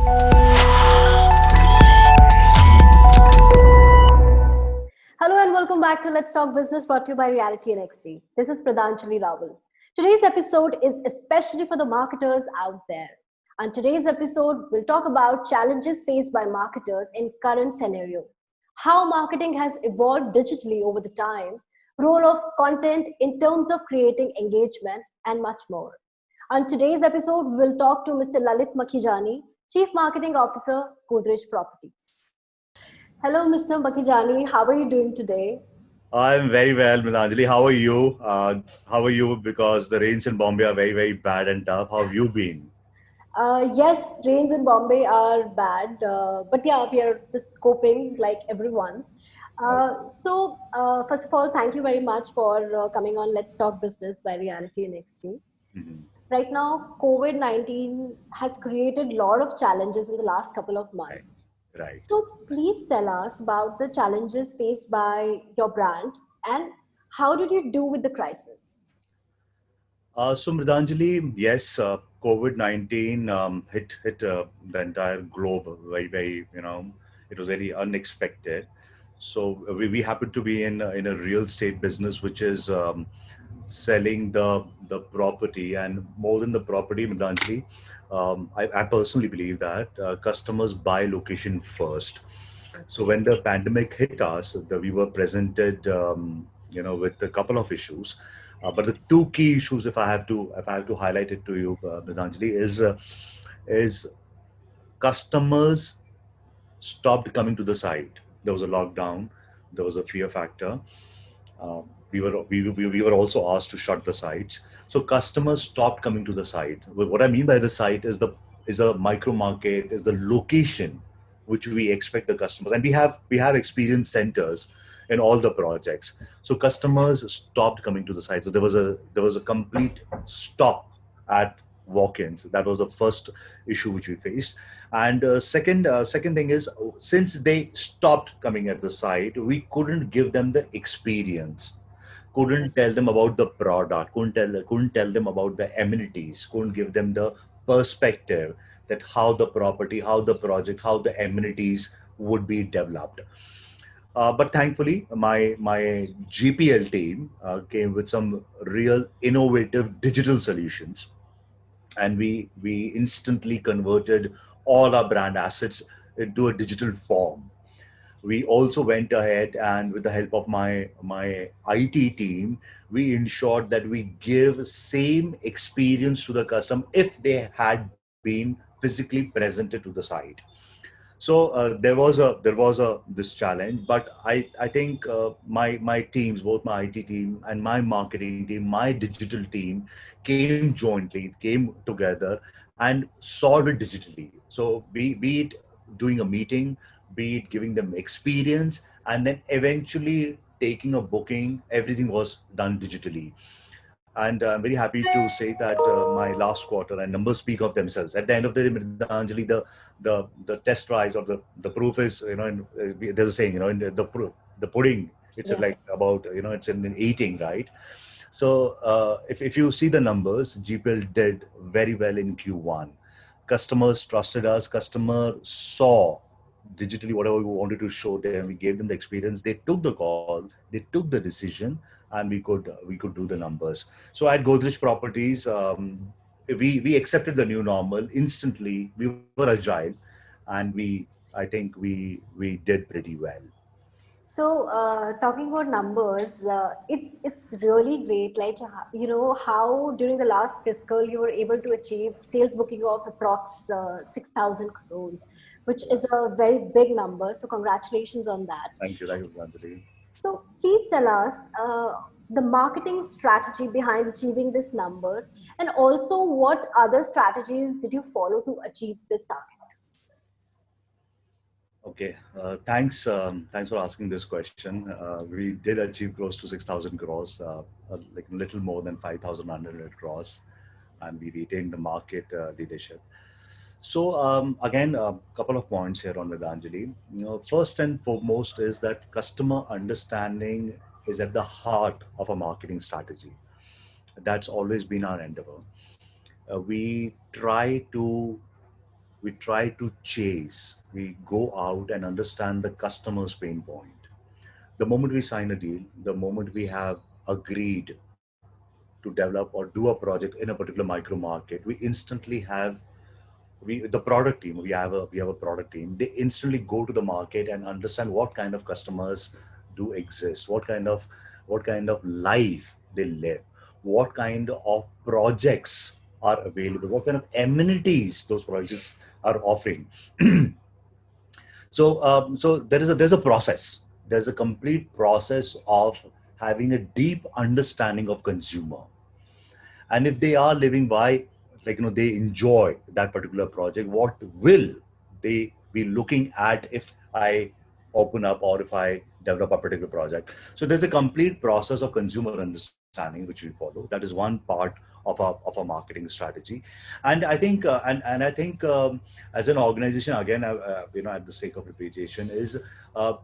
Hello and welcome back to Let's Talk Business, brought to you by RealtyNXT. This is Pradhanjali Rawal. Today's episode is especially for the marketers out there. On today's episode, we'll talk about challenges faced by marketers in current scenario, how marketing has evolved digitally over the time, role of content in terms of creating engagement, and much more. On today's episode, we'll talk to Mr. Lalit Makhijani, Chief Marketing Officer, Godrej Properties. Hello, Mr. Makhijani. How are you doing today? I'm very well, Milanjali. How are you? How are you? Because the rains in Bombay are very, very bad and tough. How have you been? Yes, rains in Bombay are bad, but yeah, we are just coping like everyone. First of all, thank you very much for coming on Let's Talk Business by Reality NXT. Mhm. Right now, COVID-19 has created a lot of challenges in the last couple of Right, months. right. So please tell us about the challenges faced by your brand and how did you do with the crisis? So Mridanjali, yes, COVID-19 hit the entire globe very, very, it was very unexpected. So we happen to be in a real estate business, which is selling the property, and more than the property, Mridanjali, I personally believe that customers buy location first. So when the pandemic hit us, we were presented, with a couple of issues. But the two key issues, if I have to highlight it to you, Mridanjali, is customers stopped coming to the site. There was a lockdown. There was a fear factor. Uh, we were also asked to shut the sites. So customers stopped coming to the site. What I mean by the site is a micro market, is the location which we expect the customers, and we have experience centers in all the projects. So customers stopped coming to the site. So there was a complete stop at walk-ins. That was the first issue which we faced. And second thing is, since they stopped coming at the site, we couldn't give them the experience, couldn't tell them about the product, couldn't tell them about the amenities, couldn't give them the perspective that how the property, how the project, how the amenities would be developed. But thankfully, my GPL team came with some real innovative digital solutions, and we instantly converted all our brand assets into a digital form. We also went ahead, and with the help of my IT team, we ensured that we give same experience to the customer if they had been physically presented to the site. So there was a this challenge, but I think my teams, both my IT team and my marketing team, my digital team, came jointly, came together and solved it digitally. So be it doing a meeting, be it giving them experience, and then eventually taking a booking, everything was done digitally. And I'm very happy to say that my last quarter and numbers speak of themselves. At the end of the day, Mritanjali, the test rise, or the proof is, there's a saying, in the pudding, it's Yeah. like about, it's in eating, right? So if you see the numbers, GPL did very well in Q1. Customers trusted us. Customer saw digitally whatever we wanted to show them. We gave them the experience. They took the call. They took the decision, and we could do the numbers. So at Godrej Properties, we accepted the new normal instantly. We were agile, and I think we did pretty well. So, talking about numbers, it's really great. Like you know how during the last fiscal you were able to achieve sales booking of approx 6,000 crores, which is a very big number. So, congratulations on that. Thank you, Anjali. So, please tell us the marketing strategy behind achieving this number, and also what other strategies did you follow to achieve this target? Okay, thanks for asking this question. We did achieve close to 6,000 crores, like little more than 5,100 crores, and we retained the market leadership. So again, a couple of points here on Vedanjali. First and foremost is that customer understanding is at the heart of a marketing strategy. That's always been our endeavor. We try to we try to chase, we go out and understand the customer's pain point. The moment we sign a deal, the moment we have agreed to develop or do a project in a particular micro market, we instantly have the product team. We have a product team. They instantly go to the market and understand what kind of customers do exist, what kind of life they live, what kind of projects are available, what kind of amenities those projects are offering. So there's a process. There's a complete process of having a deep understanding of consumer, and if they are living by, they enjoy that particular project, what will they be looking at if I open up or if I develop a particular project. So there's a complete process of consumer understanding which we follow. That is one part of a marketing strategy. And I think and I think as an organization, again, at the sake of repetition, is uh,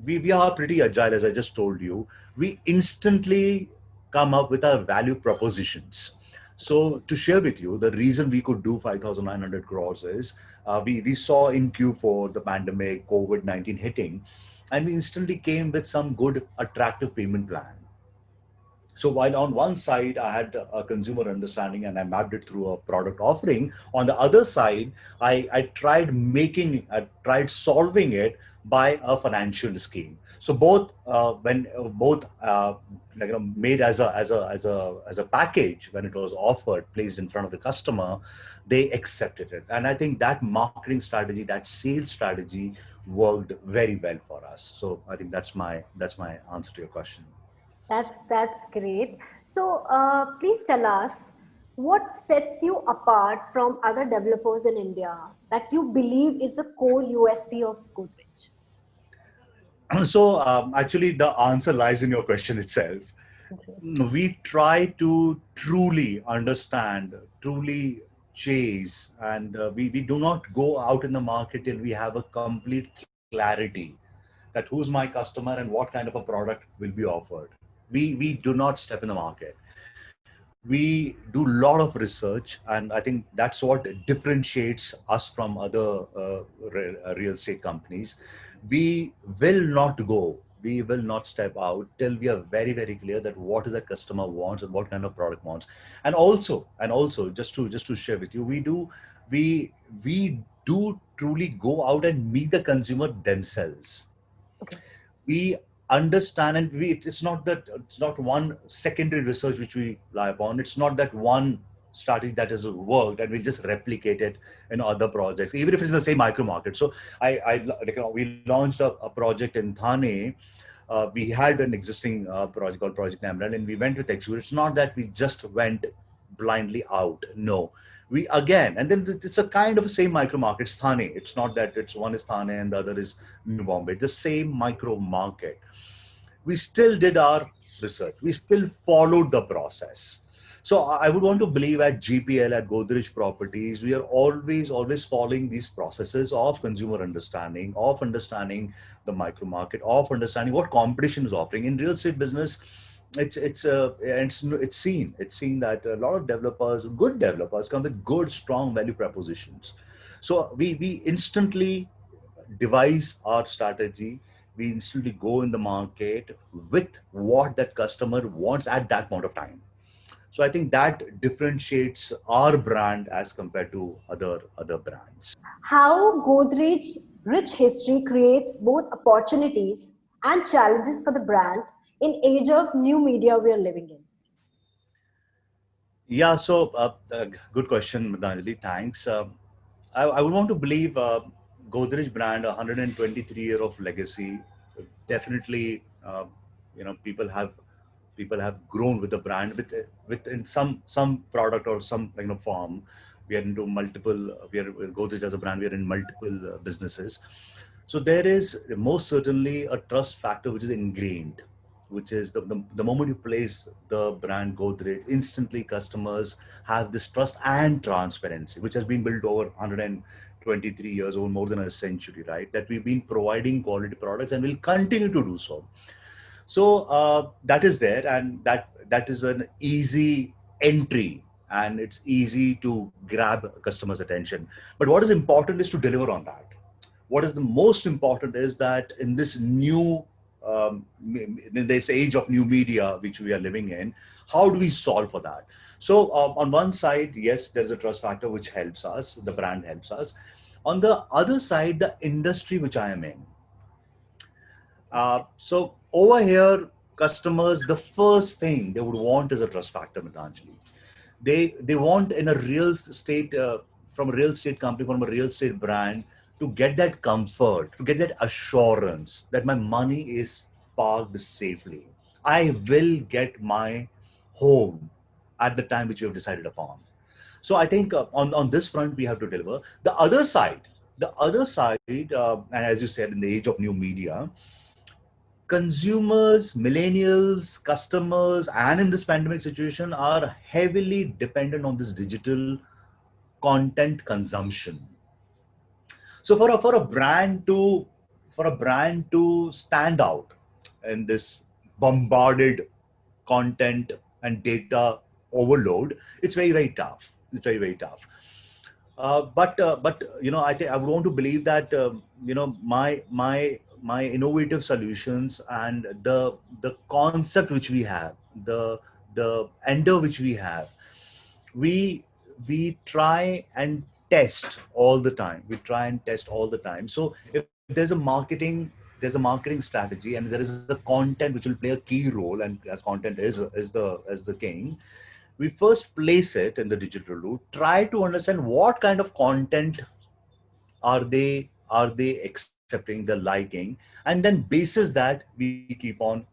we are pretty agile. As I just told you, we instantly come up with our value propositions. So to share with you, the reason we could do 5,900 crores is we saw in Q4 the pandemic, COVID-19 hitting, and we instantly came with some good, attractive payment plan. So while on one side I had a consumer understanding and I mapped it through a product offering, on the other side, I tried solving it by a financial scheme. So both when both made as a package, when it was offered, placed in front of the customer, they accepted it. And I think that marketing strategy, that sales strategy, worked very well for us. So I think that's my answer to your question. That's great. So please tell us what sets you apart from other developers in India that you believe is the core USP of Godrej. So actually, the answer lies in your question itself. Okay. We try to truly understand, truly chase, and we do not go out in the market till we have a complete clarity that who's my customer and what kind of a product will be offered. We do not step in the market. We do a lot of research, and I think that's what differentiates us from other real estate companies. We will not step out till we are very, very clear that what is the customer wants and what kind of product wants. And also just to share with you, we do truly go out and meet the consumer themselves. Okay. We understand, and it's not one secondary research which we rely upon. It's not that one strategy that has worked and we just replicate it in other projects, even if it's the same micro market. So we launched a project in Thane. We had an existing project called Project Emerald, and we went with Exur. It's not that we just went blindly out. No, we again, and then it's a kind of a same micro market. It's Thane. It's not that it's one is Thane and the other is New Bombay. The same micro market. We still did our research. We still followed the process. So I would want to believe at GPL, at Godrej Properties, we are always following these processes of consumer understanding, of understanding the micro market, of understanding what competition is offering in real estate business. It's seen that a lot of developers, good developers, come with good, strong value propositions. So we instantly devise our strategy. We instantly go in the market with what that customer wants at that point of time. So I think that differentiates our brand as compared to other brands. How Godrej rich history creates both opportunities and challenges for the brand in age of new media we are living in. Yeah, so good question, Madanjali. Thanks. I would want to believe Godrej brand, 123-year of legacy. Definitely, people have grown with the brand with in some product or some form. We are into multiple. We are Godrej as a brand. We are in multiple businesses. So there is most certainly a trust factor which is ingrained, which is the moment you place the brand Godrej, instantly customers have this trust and transparency, which has been built over 123 years, over more than a century, right? That we've been providing quality products and will continue to do so. So that is there, and that is an easy entry and it's easy to grab customers' attention. But what is important is to deliver on that. What is the most important is that in this new, in this age of new media which we are living in, how do we solve for that? So on one side, yes, there's a trust factor which helps us, the brand helps us. On the other side, the industry which I am in. So over here, customers, the first thing they would want is a trust factor, Mitanjali. They want in a real estate from a real estate company, from a real estate brand, to get that comfort, to get that assurance that my money is parked safely. I will get my home at the time which we have decided upon. So I think on this front we have to deliver. The other side, and as you said, in the age of new media, consumers, millennials, customers, and in this pandemic situation are heavily dependent on this digital content consumption. So for a brand to stand out in this bombarded content and data overload, it's very tough. It's very tough. But I think I would want to believe that my innovative solutions and the concept which we have, the ender which we have, we try and test all the time. We try and test all the time. So if there's a marketing strategy and there is a content which will play a key role, and as content is the king, we first place it in the digital loop, try to understand what kind of content are they accepting, the liking, and then basis that we keep on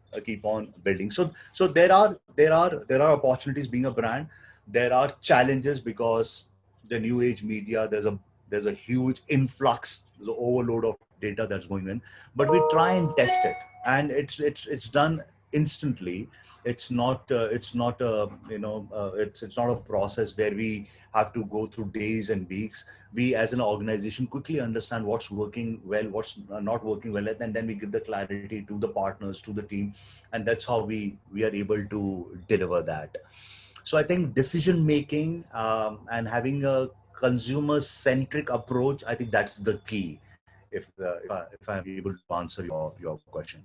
building. So there are opportunities being a brand. There are challenges because the new age media, there's a huge influx, the overload of data that's going in, but we try and test it, and it's done instantly. It's not a process where we have to go through days and weeks. We as an organization quickly understand what's working well, what's not working well, and then we give the clarity to the partners, to the team, and that's how we are able to deliver that. So I think decision making, and having a consumer centric approach, I think that's the key, if I'm able to answer your question.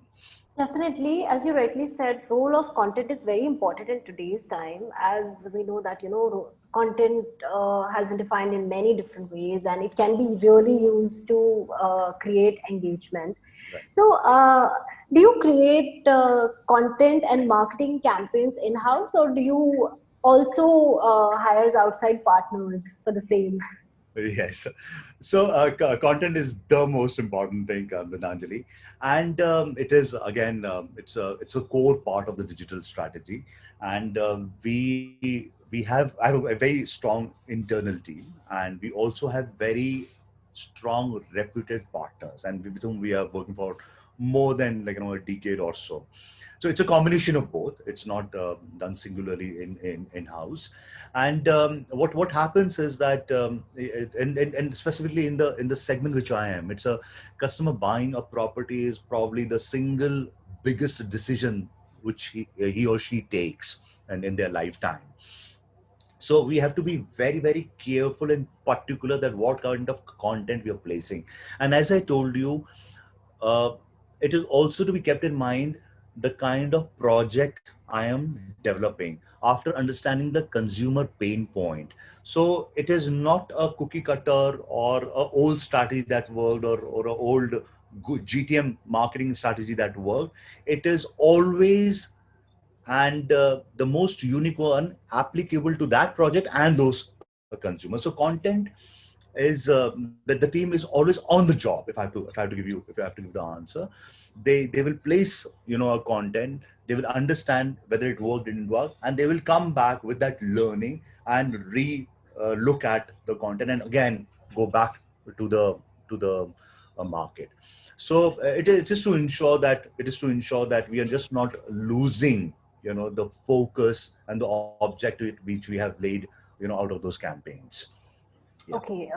Definitely, as you rightly said, role of content is very important in today's time, as we know that content has been defined in many different ways, and it can be really used to create engagement. Right. So, do you create content and marketing campaigns in house, or do you also hires outside partners for the same? Yes. So content is the most important thing, Vinanjali, and it is again, it's a core part of the digital strategy, and I have a very strong internal team, and we also have very strong reputed partners, and with whom we are working for more than a decade or so. So it's a combination of both. It's not done singularly in house. And what happens is that, and specifically in the segment which I am, it's a customer buying a property is probably the single biggest decision which he or she takes and in their lifetime. So we have to be very careful and particular that what kind of content we are placing. And as I told you, uh, it is also to be kept in mind the kind of project I am developing after understanding the consumer pain point. So it is not a cookie cutter or a old strategy that worked, or a old good GTM marketing strategy that worked. It is always, and the most unique one applicable to that project and those consumers. So content is that the team is always on the job. If I have to give the answer, they will place a content. They will understand whether it worked, didn't work, and they will come back with that learning and look at the content, and again go back to the market. So it's just to ensure that we are just not losing the focus and the objective which we have laid out of those campaigns. Yeah. Okay,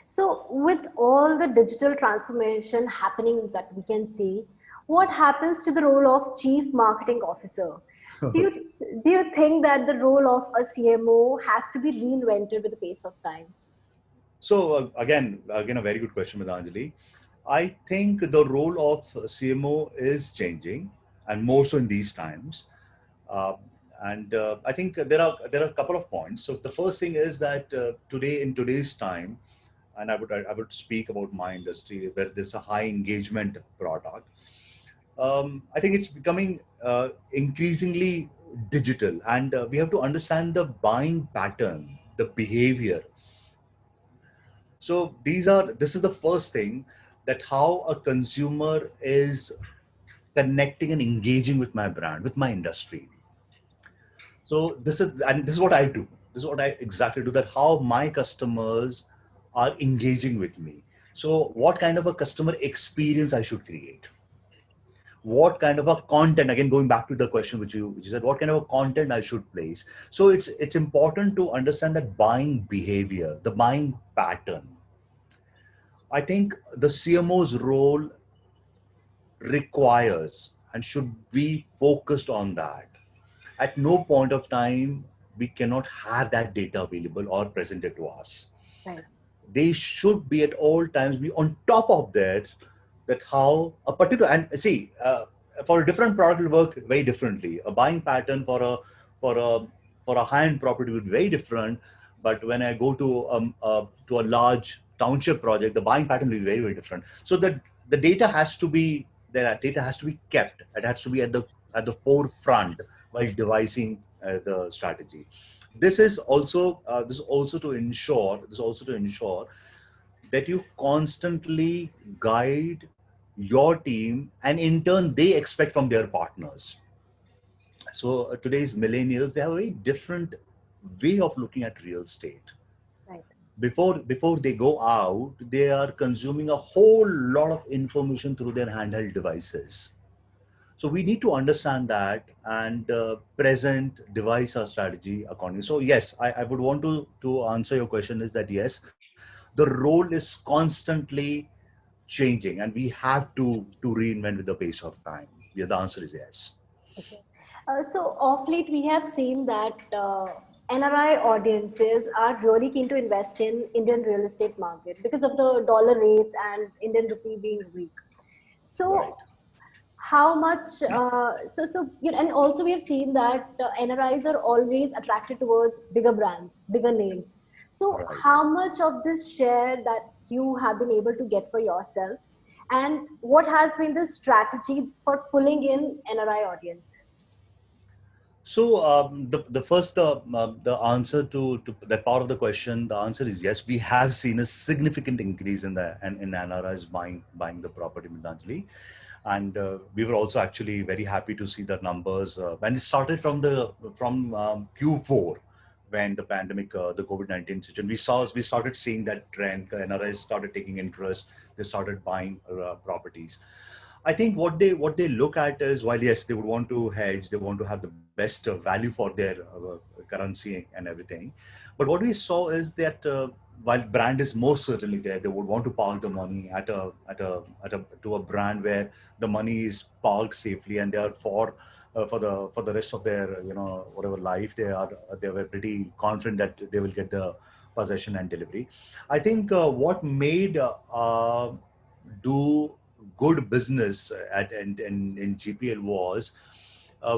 so with all the digital transformation happening that we can see, what happens to the role of chief marketing officer? Do you think that the role of a CMO has to be reinvented with the pace of time? So again, a very good question, Midanjali. I think the role of CMO is changing, and more so in these times. Uh, and I think there are a couple of points. So the first thing is that today, in today's time, and I would speak about my industry where there's a high engagement product. I think it's becoming increasingly digital, and we have to understand the buying pattern, the behavior. So this is the first thing, that how a consumer is connecting and engaging with my brand, with my industry. So this is what I do. This is what I exactly do. That how my customers are engaging with me. So what kind of a customer experience I should create? What kind of a content? Again, going back to the question which you said, what kind of a content I should place? So it's important to understand that buying behavior, the buying pattern. I think the CMO's role requires and should be focused on that. At no point of time we cannot have that data available or presented to us. Right. They should be at all times be on top of that, that how a particular, and see, for a different product will work very differently. A buying pattern for a for a high-end property would be very different, but when I go to a large township project, the buying pattern will be very different. So the data has to be there. Data has to be kept. It has to be at the forefront while devising the strategy. This is also to ensure that you constantly guide your team, and in turn they expect from their partners. So today's millennials, they have a very different way of looking at real estate. Right. Before they go out, they are consuming a whole lot of information through their handheld devices. So we need to understand that, and present devise our strategy accordingly. So yes, I would want to answer your question is that yes, the role is constantly changing, and we have to reinvent with the pace of time. Yeah, the answer is yes. Okay. So of late, we have seen that NRI audiences are really keen to invest in Indian real estate market because of the dollar rates and Indian rupee being weak. So Right. how much? And also we have seen that NRIs are always attracted towards bigger brands, bigger names. So Right. how much of this share that you have been able to get for yourself, and what has been the strategy for pulling in NRI audiences? So the first the answer to that part of the question, the answer is yes. We have seen a significant increase in NRIs buying the property, Midanjali, and we were also actually very happy to see the numbers when it started from Q4, when the pandemic, the COVID-19 situation. We started seeing that trend. NRIs started taking interest. They started buying properties. I think what they look at is, while yes, they would want to hedge, they want to have the best value for their currency and everything. But what we saw is that while brand is most certainly there, they would want to park the money to a brand where the money is parked safely, and they are for the rest of their whatever life they were pretty confident that they will get the possession and delivery. I think what made do good business in GPL was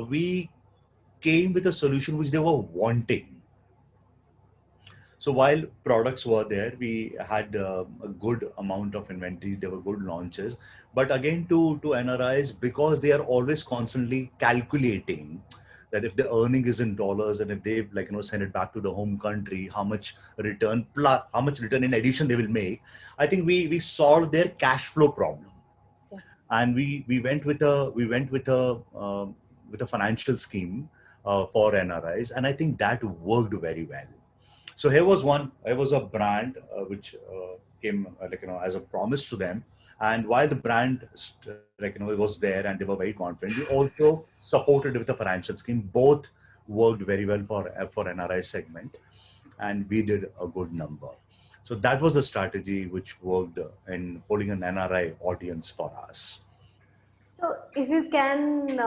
we came with a solution which they were wanting. So while products were there, we had a good amount of inventory. There were good launches, but again, to NRIs, because they are always constantly calculating that if the earning is in dollars, and if they send it back to the home country, how much return in addition they will make. I think we solved their cash flow problem, Yes. and we went with a financial scheme for NRIs, and I think that worked very well. So here was a brand which came as a promise to them. And while the brand was there and they were very confident, we also supported with a financial scheme. Both worked very well for NRI segment, and we did a good number. So that was a strategy which worked in pulling an NRI audience for us. So if you can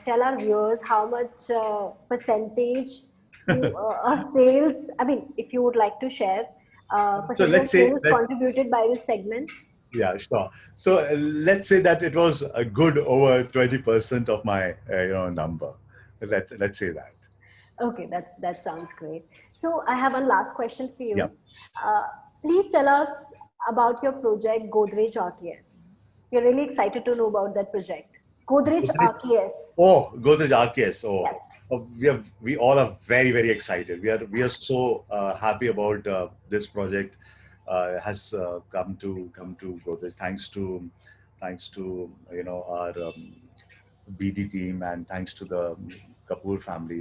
tell our viewers how much percentage of sales, I mean, if you would like to share, So percentage of let's say sales that, contributed by this segment. yeah, sure. So let's say that it was a good over 20% of my number. Let's say that. Okay, that sounds great. So I have one last question for Yeah. you. Uh, Please tell us about your project Godrej RTS. We're really excited to know about that project. Godrej Godrej, RTS. oh, Godrej RCS. Oh, Yes. we all are very excited. We are so happy about this project has come to Godrej thanks to our BD team, and thanks to the Kapoor family.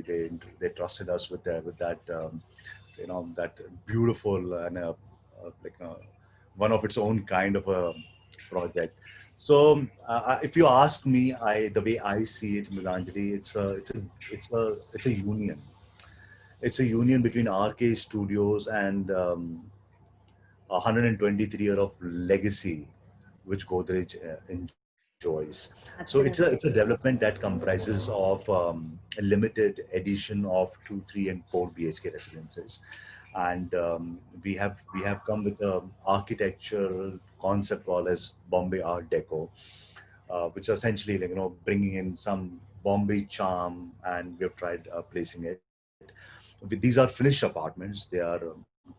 They trusted us with that that beautiful and like one of its own kind of a project. So if you ask me, I the way I see it, Milanjali, it's a union. It's a union between RK Studios and 123 year of legacy which Godrej enjoys. So it's a Absolutely. development that comprises of a limited edition of 2, 3, and 4 BHK residences, and we have come with a architectural concept called as Bombay Art Deco, which is essentially like bringing in some Bombay charm, and we have tried placing it. These are finished apartments. They are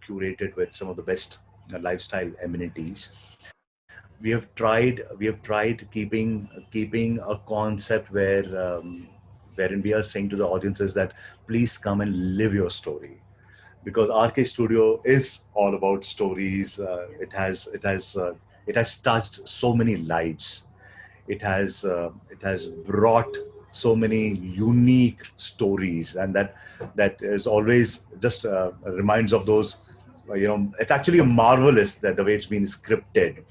curated with some of the best lifestyle amenities. We have tried keeping a concept wherein we are saying to the audiences that please come and live your story, because RK Studio is all about stories. It has touched so many lives. It has brought so many unique stories, and that is always just reminds of those. It's actually a marvelous that the way it's been scripted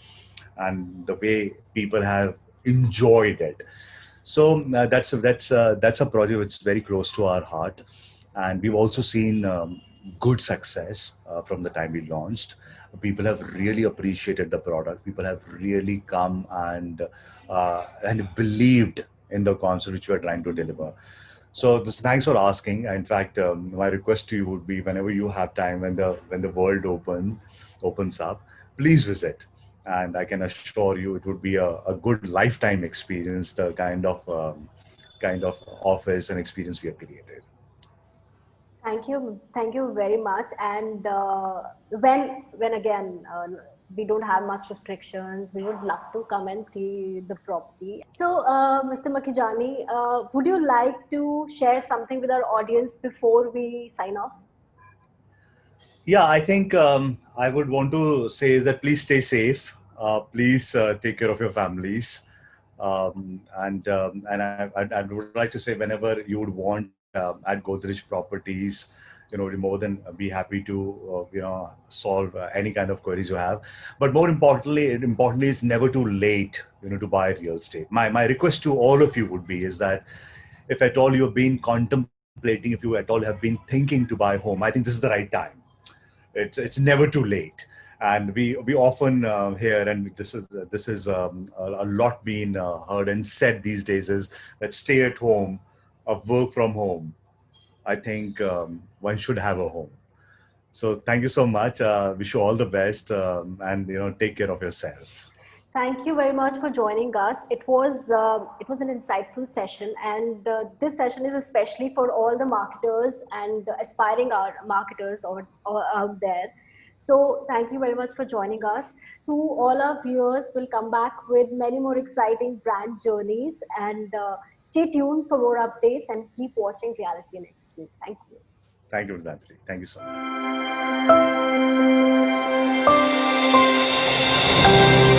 and the way people have enjoyed it. So that's a project which is very close to our heart, and we've also seen good success from the time we launched. People have really appreciated the product. People have really come and believed in the concept which we are trying to deliver. So thanks for asking. In fact, my request to you would be whenever you have time, when the world opens up, please visit. And I can assure you, it would be a good lifetime experience. The kind of office and experience we have created. Thank you very much. And when again we don't have much restrictions, we would love to come and see the property. So, Mr. Makhijani, would you like to share something with our audience before we sign off? Yeah, I think I would want to say that please stay safe. Please take care of your families. And I would like to say, whenever you would want at Godrej Properties, we're more than be happy to solve any kind of queries you have. But more importantly, it's never too late to buy real estate. My request to all of you would be is that if at all you've been contemplating, if you at all have been thinking to buy a home, I think this is the right time. It's never too late. And we often hear, and this is a lot being heard and said these days, is that stay at home, work from home. I think one should have a home. So thank you so much. Wish you all the best, and take care of yourself. Thank you very much for joining us. It was an insightful session, and this session is especially for all the marketers and aspiring art marketers or out there. So thank you very much for joining us. To all our viewers, we'll come back with many more exciting brand journeys, and stay tuned for more updates and keep watching Reality NXT. Thank you. Thank you, Vedantri. Thank you so much.